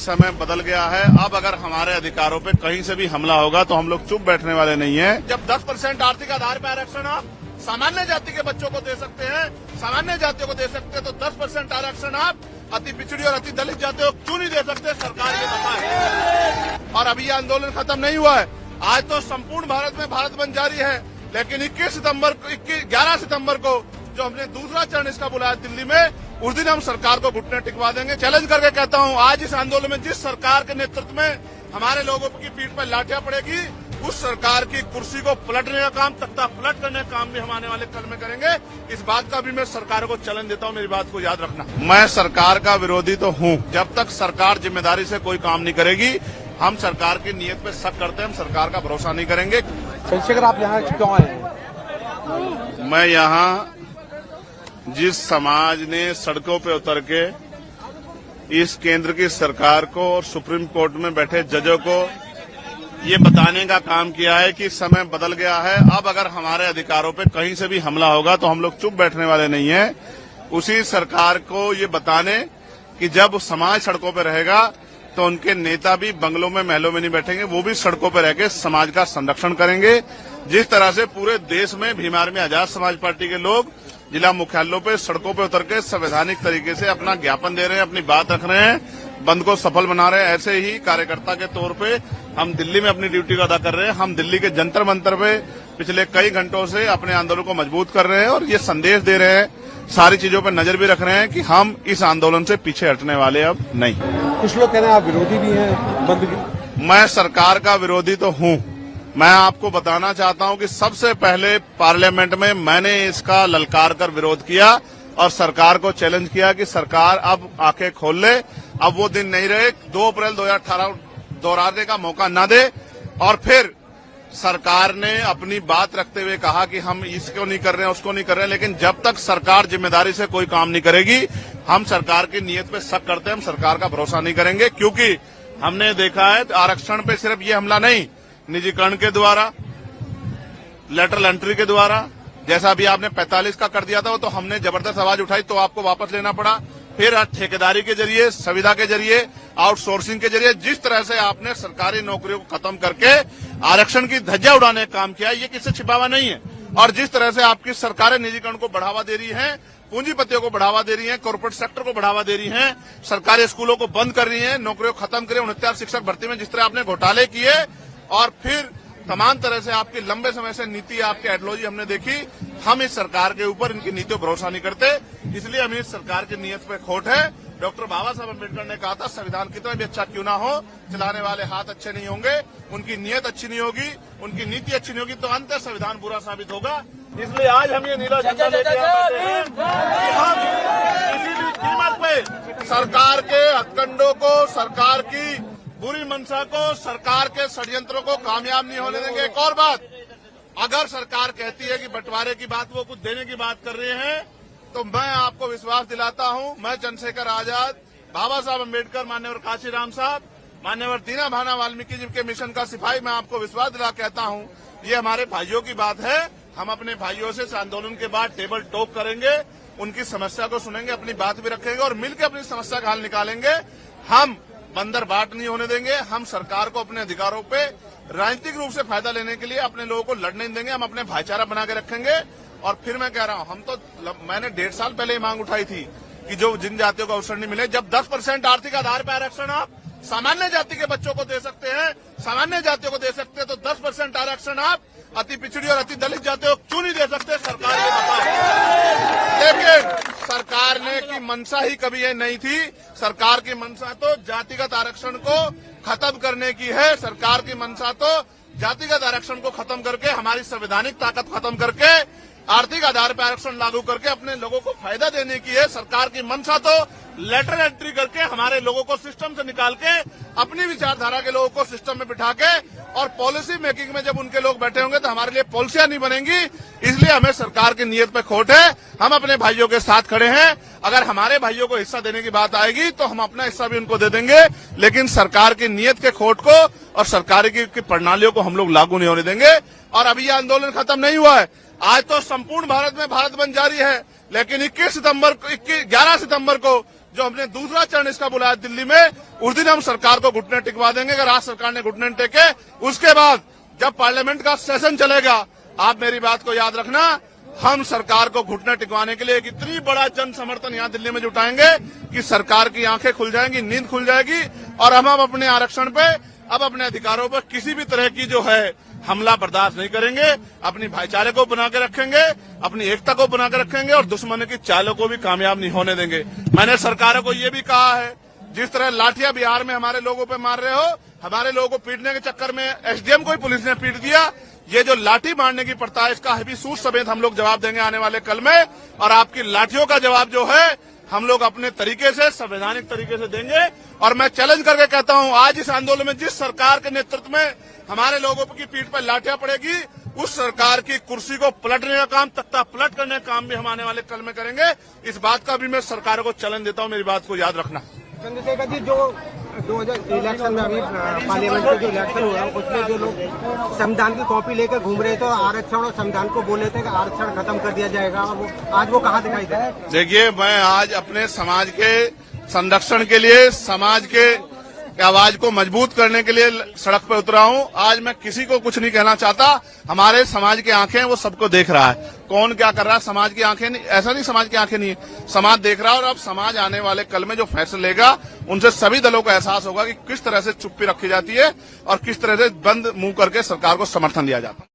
समय बदल गया है। अब अगर हमारे अधिकारों पे कहीं से भी हमला होगा तो हम लोग चुप बैठने वाले नहीं हैं। जब 10% आर्थिक आधार पर आरक्षण आप सामान्य जाति के बच्चों को दे सकते हैं, सामान्य जातियों को दे सकते हैं, तो 10% आरक्षण आप अति पिछड़ी और अति दलित जातियों को क्यों नहीं दे सकते? सरकार ये बताए। और अभी ये आंदोलन खत्म नहीं हुआ है। आज तो संपूर्ण भारत में भारत बंद जारी है, लेकिन 11 सितंबर को जो हमने दूसरा चरण इसका बुलाया दिल्ली में, उस दिन हम सरकार को घुटने टिकवा देंगे। चैलेंज करके कहता हूं, आज इस आंदोलन में जिस सरकार के नेतृत्व में हमारे लोगों की पीठ पर लाठियां पड़ेगी, उस सरकार की कुर्सी को पलटने का काम, तख्ता पलट करने का काम भी हम आने वाले कल में करेंगे। इस बात का भी मैं सरकार को चैलेंज देता हूं, मेरी बात को याद रखना। मैं सरकार का विरोधी तो हूं। जब तक सरकार जिम्मेदारी से कोई काम नहीं करेगी, हम सरकार की नीयत पे शक करते हैं, हम सरकार का भरोसा नहीं करेंगे। चंद्रशेखर, आप यहाँ क्यों आए? मैं यहाँ जिस समाज ने सड़कों पे उतर के इस केंद्र की सरकार को और सुप्रीम कोर्ट में बैठे जजों को ये बताने का काम किया है कि समय बदल गया है। अब अगर हमारे अधिकारों पे कहीं से भी हमला होगा तो हम लोग चुप बैठने वाले नहीं हैं। उसी सरकार को ये बताने कि जब समाज सड़कों पे रहेगा तो उनके नेता भी बंगलों में, महलों में नहीं बैठेंगे, वो भी सड़कों पे रह के समाज का संरक्षण करेंगे। जिस तरह से पूरे देश में भीम आर्मी आजाद समाज पार्टी के लोग जिला मुख्यालयों पे सड़कों पे उतर के संवैधानिक तरीके से अपना ज्ञापन दे रहे हैं, अपनी बात रख रहे हैं, बंद को सफल बना रहे हैं, ऐसे ही कार्यकर्ता के तौर पे हम दिल्ली में अपनी ड्यूटी को अदा कर रहे हैं। हम दिल्ली के जंतर मंतर पे पिछले कई घंटों से अपने आंदोलन को मजबूत कर रहे हैं और ये संदेश दे रहे हैं, सारी चीजों पर नजर भी रख रहे हैं कि हम इस आंदोलन से पीछे हटने वाले अब नहीं। कुछ लोग कह रहे हैं आप विरोधी भी हैं बंद की। मैं सरकार का विरोधी तो हूं। मैं आपको बताना चाहता हूं कि सबसे पहले पार्लियामेंट में मैंने इसका ललकार कर विरोध किया और सरकार को चैलेंज किया कि सरकार अब आंखें खोल ले। अब वो दिन नहीं रहे 2 अप्रैल 2018 दोहराने का मौका न दे। और फिर सरकार ने अपनी बात रखते हुए कहा कि हम इसको नहीं कर रहे हैं, उसको नहीं कर रहे हैं, लेकिन जब तक सरकार जिम्मेदारी से कोई काम नहीं करेगी, हम सरकार की नीयत पे शक करते हैं, हम सरकार का भरोसा नहीं करेंगे। क्योंकि हमने देखा है आरक्षण पे सिर्फ ये हमला नहीं, निजीकरण के द्वारा, लेटरल एंट्री के द्वारा, जैसा अभी आपने 45 का कर दिया था, तो हमने जबरदस्त आवाज उठाई तो आपको वापस लेना पड़ा। फिर ठेकेदारी के जरिए, संविदा के जरिए, आउटसोर्सिंग के जरिए जिस तरह से आपने सरकारी नौकरियों को खत्म करके आरक्षण की धज्जियां उड़ाने का काम किया, ये किससे छिपावा नहीं है। और जिस तरह से आपकी सरकारें निजीकरण को बढ़ावा दे रही हैं, पूंजीपतियों को बढ़ावा दे रही हैं, कॉर्पोरेट सेक्टर को बढ़ावा दे रही हैं, सरकारी स्कूलों को बंद कर रही हैं, नौकरियों को खत्म करें, 69 शिक्षक भर्ती में जिस तरह आपने घोटाले किए, और फिर तमाम तरह से आपकी लंबे समय से नीति, आपकी आइडियोलॉजी हमने देखी। हम इस सरकार के ऊपर, इनकी नीतियों पर भरोसा नहीं करते, इसलिए हमें इस सरकार की नीयत पे खोट है। डॉक्टर बाबा साहब अम्बेडकर ने कहा था, संविधान कितना भी अच्छा क्यों ना हो, चलाने वाले हाथ अच्छे नहीं होंगे, उनकी नीयत अच्छी नहीं होगी, उनकी नीति अच्छी नहीं होगी, तो अंत संविधान बुरा साबित होगा। इसलिए आज हम ये नीला झंडा लेके आते हैं कि हम किसी भी कीमत पे सरकार के हथकंडों को, सरकार की बुरी मंशा को, सरकार के षड्यंत्रों को कामयाब नहीं होने देंगे। एक और बात, अगर सरकार कहती है कि बंटवारे की बात, वो कुछ देने की बात कर रहे हैं, तो मैं आपको विश्वास दिलाता हूं, मैं चंद्रशेखर आजाद, बाबा साहब अम्बेडकर, मान्यवर काशीराम साहब, मान्यवर दीना भाना वाल्मीकि जी के मिशन का सिपाही, मैं आपको विश्वास दिला कहता हूं, ये हमारे भाइयों की बात है। हम अपने भाइयों से इस आंदोलन के बाद टेबल टॉक करेंगे, उनकी समस्या को सुनेंगे, अपनी बात भी रखेंगे और मिलकर अपनी समस्या का हल निकालेंगे। हम बंदर बाट नहीं होने देंगे। हम सरकार को अपने अधिकारों पे राजनीतिक रूप से फायदा लेने के लिए अपने लोगों को लड़ने नहीं देंगे। हम अपने भाईचारा बना के रखेंगे। और फिर मैं कह रहा हूं, मैंने 1.5 साल पहले मांग उठाई थी कि जो जिन जातियों को अवसर नहीं मिले, जब 10% आर्थिक आधार पर आरक्षण आप सामान्य जाति के बच्चों को दे सकते हैं, सामान्य जातियों को दे सकते हैं, तो 10% आरक्षण आप अति पिछड़ी और अति दलित जातियों को क्यों नहीं दे सकते? सरकार ये बताए। लेकिन सरकार ने की मंशा ही कभी ये नहीं थी। सरकार की मंशा तो जातिगत आरक्षण को खत्म करने की है। सरकार की मंशा तो जातिगत आरक्षण को खत्म करके, हमारी संवैधानिक ताकत खत्म करके, आर्थिक आधार पर आरक्षण लागू करके अपने लोगों को फायदा देने की है। सरकार की मंशा तो लेटर एंट्री करके हमारे लोगों को सिस्टम से निकाल के, अपनी विचारधारा के लोगों को सिस्टम में बिठा के, और पॉलिसी मेकिंग में जब उनके लोग बैठे होंगे तो हमारे लिए पॉलिसियां नहीं बनेंगी। इसलिए हमें सरकार की नीयत पे खोट है। हम अपने भाइयों के साथ खड़े हैं। अगर हमारे भाइयों को हिस्सा देने की बात आएगी तो हम अपना हिस्सा भी उनको दे देंगे, लेकिन सरकार की नीयत के खोट को और सरकार की प्रणालियों को हम लोग लागू नहीं होने देंगे। और अभी ये आंदोलन खत्म नहीं हुआ है। आज तो संपूर्ण भारत में भारत बंद जारी है, लेकिन 11 सितंबर को जो हमने दूसरा चरण इसका बुलाया दिल्ली में, उस दिन हम सरकार को घुटने टिकवा देंगे। अगर आज सरकार ने घुटने टेके, उसके बाद जब पार्लियामेंट का सेशन चलेगा, आप मेरी बात को याद रखना, हम सरकार को घुटने टिकवाने के लिए एक इतनी बड़ा जन समर्थन यहाँ दिल्ली में जुटाएंगे कि सरकार की आंखें खुल जाएंगी, नींद खुल जाएगी, और हम अपने आरक्षण पे, अब अपने अधिकारों पर किसी भी तरह की जो है हमला बर्दाश्त नहीं करेंगे। अपनी भाईचारे को बना के रखेंगे, अपनी एकता को बना के रखेंगे, और दुश्मन की चालों को भी कामयाब नहीं होने देंगे। मैंने सरकारों को ये भी कहा है, जिस तरह लाठियां बिहार में हमारे लोगों पे मार रहे हो, हमारे लोगों को पीटने के चक्कर में एसडीएम को ही पुलिस ने पीट दिया, ये जो लाठी मारने की प्रथा है, इसका भी सूद समेत हम लोग जवाब देंगे आने वाले कल में। और आपकी लाठियों का जवाब जो है हम लोग अपने तरीके से, संवैधानिक तरीके से देंगे। और मैं चैलेंज करके कहता हूं, आज इस आंदोलन में जिस सरकार के नेतृत्व में हमारे लोगों की पीठ पर लाठियां पड़ेगी, उस सरकार की कुर्सी को पलटने का काम, तख्ता पलट करने का काम भी हम आने वाले कल में करेंगे। इस बात का भी मैं सरकार को चैलेंज देता हूं, मेरी बात को याद रखना। चंद्रशेखर जी, जो 2000 इलेक्शन में अभी पार्लियामेंट के जो इलेक्शन हुआ, उसमें जो लोग संविधान की कॉपी लेकर घूम रहे थे, आरक्षण और संविधान को बोल रहे थे कि आरक्षण खत्म कर दिया जाएगा, और आज वो कहाँ दिखाई दे? देखिए, मैं आज अपने समाज के संरक्षण के लिए, समाज के आवाज को मजबूत करने के लिए सड़क पर उतरा हूं। आज मैं किसी को कुछ नहीं कहना चाहता। हमारे समाज की आंखें वो सबको देख रहा है, कौन क्या कर रहा है। समाज की आंखें नहीं, ऐसा नहीं समाज की आंखें नहीं है, समाज देख रहा है। और अब समाज आने वाले कल में जो फैसले लेगा, उनसे सभी दलों को एहसास होगा कि किस तरह से चुप्पी रखी जाती है और किस तरह से बंद मुंह करके सरकार को समर्थन दिया जाता है।